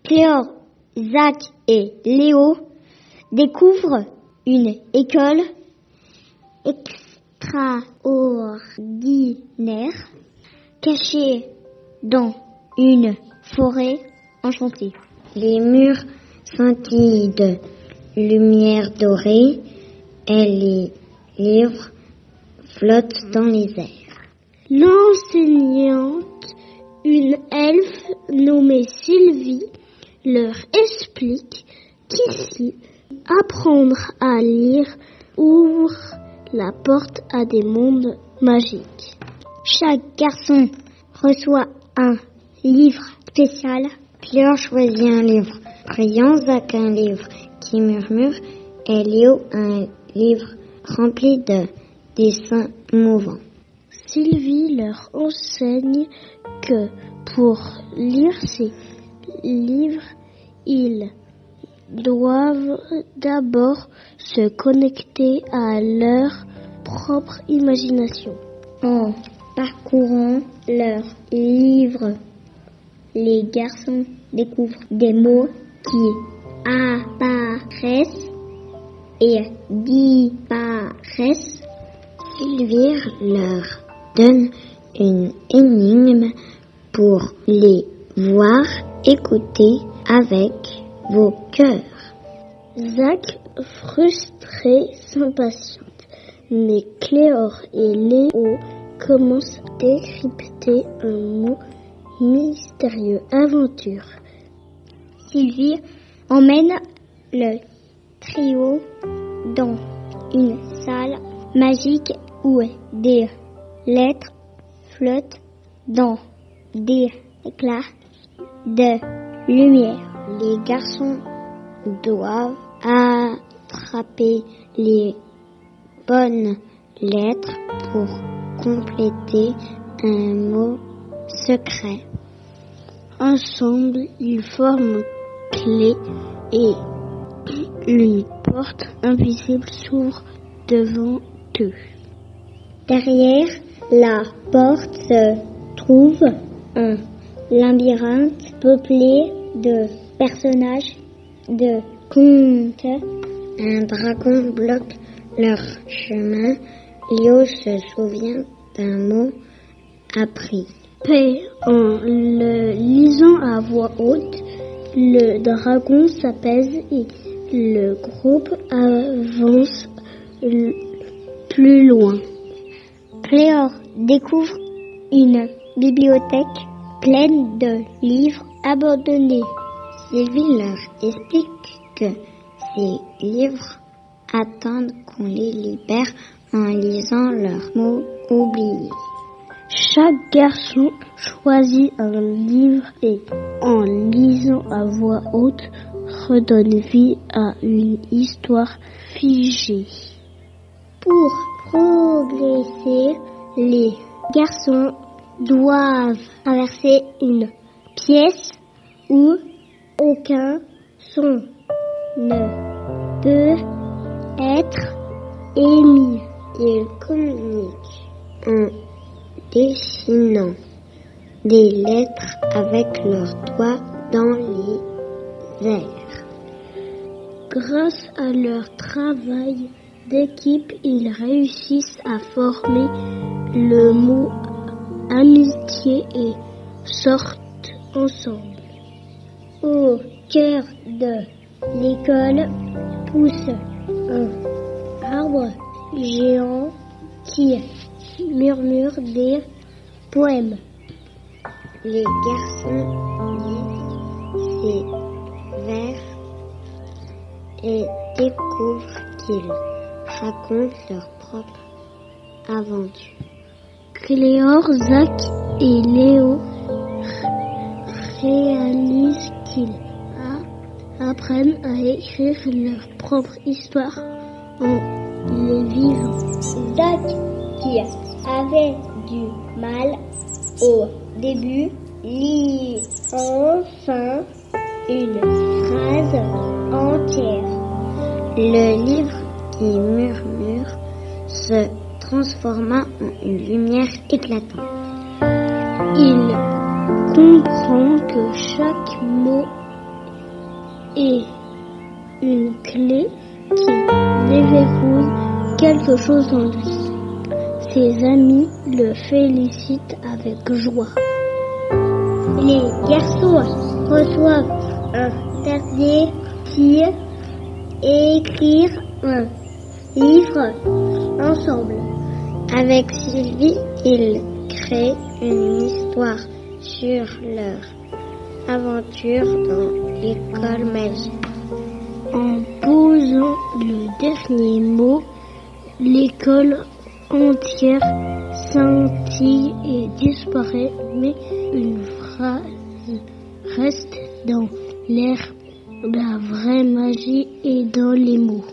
Cléor, Zach et Léo découvrent une école extraordinaire cachée dans une forêt enchantée. Les murs scintillent de lumière dorée et les livres flottent dans les airs. L'enseignante, une elfe nommée Sylvie, leur explique qu'ici, apprendre à lire ouvre la porte à des mondes magiques. Chaque garçon reçoit un livre spécial. Cléor choisit un livre brillant, Zach un livre qui murmure et Léo un livre rempli de dessins mouvants. Sylvie leur enseigne que pour lire ces livres, ils doivent d'abord se connecter à leur propre imagination. En parcourant leurs livres, les garçons découvrent des mots qui apparaissent et disparaissent. Sylvie leur donne une énigme pour les voir écouter avec vos cœurs. Zach, frustré, s'impatiente, mais Cléor et Léo commencent à décrypter un mot mystérieux. Aventure. Sylvie emmène le trio dans une salle magique où des lettres flottent dans des éclats de lumière. Les garçons doivent attraper les bonnes lettres pour compléter un mot secret. Ensemble, ils forment clé et une porte invisible s'ouvre devant eux. Derrière la porte se trouve un labyrinthe peuplé de personnages de contes. Un dragon bloque leur chemin. Léo se souvient d'un mot appris. Puis, en le lisant à voix haute, le dragon s'apaise et le groupe avance plus loin. Cléor découvre une bibliothèque pleine de livres abandonnés. Sylvie leur explique que ces livres attendent qu'on les libère en lisant leurs mots oubliés. Chaque garçon choisit un livre et, en lisant à voix haute, redonne vie à une histoire figée. Pour progresser, les garçons doivent traverser une pièce où aucun son ne peut être émis. Ils communiquent en dessinant des lettres avec leurs doigts dans les airs. Grâce à leur travail d'équipe, ils réussissent à former le mot amitié et sortent ensemble. Au cœur de l'école pousse un arbre géant qui murmure des poèmes. Les garçons lisent ces vers et découvrent qu'ils racontent leur propre aventure. Cléor, Zach et Léo réalisent qu'ils apprennent à écrire leur propre histoire en les vivant. Zach, qui avait du mal au début, lit enfin une phrase entière. Le livre qui murmure se transforma en une lumière éclatante. Il comprend que chaque mot et une clé qui déverrouille quelque chose en lui. Ses amis le félicitent avec joie. Les garçons reçoivent un dernier tir et écrire un livre ensemble. Avec Sylvie, ils créent une histoire sur leur aventure dans l'école magique. En posant le dernier mot, l'école entière scintille et disparaît, mais une phrase reste dans l'air. La vraie magie est dans les mots.